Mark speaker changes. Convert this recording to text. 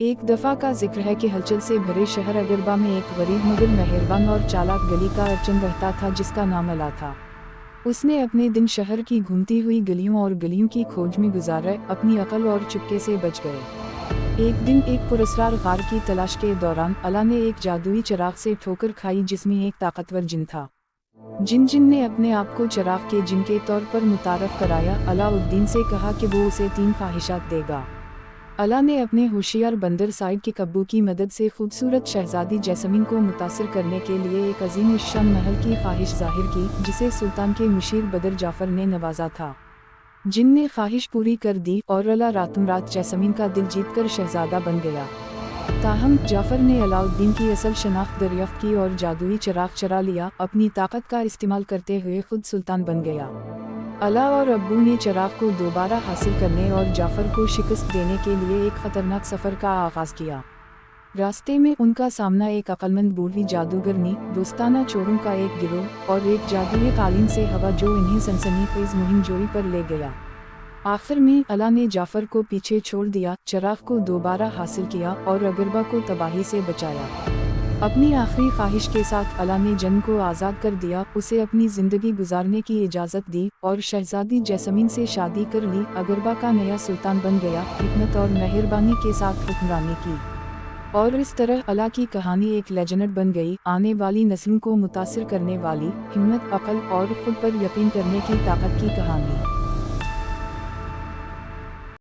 Speaker 1: ایک دفعہ کا ذکر ہے کہ ہلچل سے بھرے شہر اگربا میں ایک غریب مگر مہربان اور چالاک گلی کا ارچن رہتا تھا جس کا نام الا تھا۔ اس نے اپنے دن شہر کی گھومتی ہوئی گلیوں اور گلیوں کی کھوج میں گزارے، اپنی عقل اور چپکے سے بچ گئے۔ ایک دن ایک پراسرار غار کی تلاش کے دوران الا نے ایک جادوئی چراغ سے ٹھوکر کھائی جس میں ایک طاقتور جن تھا۔ جن نے اپنے آپ کو چراغ کے جن کے طور پر متعارف کرایا۔ علاء الدین سے کہا کہ وہ اسے 3 خواہشات دے گا۔ الا نے اپنے ہوشیار بندر سائد کے کبو کی مدد سے خوبصورت شہزادی جیسمین کو متاثر کرنے کے لیے ایک عظیم الشان محل کی خواہش ظاہر کی جسے سلطان کے مشیر بدر جعفر نے نوازا تھا۔ جن نے خواہش پوری کر دی اور الا راتوں رات جیسمین کا دل جیت کر شہزادہ بن گیا۔ تاہم جعفر نے علاء الدین کی اصل شناخت دریافت کی اور جادوئی چراغ چرا لیا، اپنی طاقت کا استعمال کرتے ہوئے خود سلطان بن گیا۔ الا اور ابو نے چراغ کو دوبارہ حاصل کرنے اور جعفر کو شکست دینے کے لیے ایک خطرناک سفر کا آغاز کیا۔ راستے میں ان کا سامنا ایک عقلمند بوڑھی جادوگرنی، دوستانہ چوروں کا ایک گروہ اور ایک جادوئی قالین سے ہوا جو انہیں سنسنی خیز مہم جوئی پر لے گیا۔ آخر میں الا نے جعفر کو پیچھے چھوڑ دیا، چراغ کو دوبارہ حاصل کیا اور اگربا کو تباہی سے بچایا۔ اپنی آخری خواہش کے ساتھ الا نے جن کو آزاد کر دیا، اسے اپنی زندگی گزارنے کی اجازت دی اور شہزادی جیسمین سے شادی کر لی۔ اگربا کا نیا سلطان بن گیا، حکمت اور مہربانی کے ساتھ حکمرانی کی، اور اس طرح الا کی کہانی ایک لیجنڈ بن گئی، آنے والی نسلوں کو متاثر کرنے والی، ہمت، عقل اور خود پر یقین کرنے کی طاقت کی کہانی۔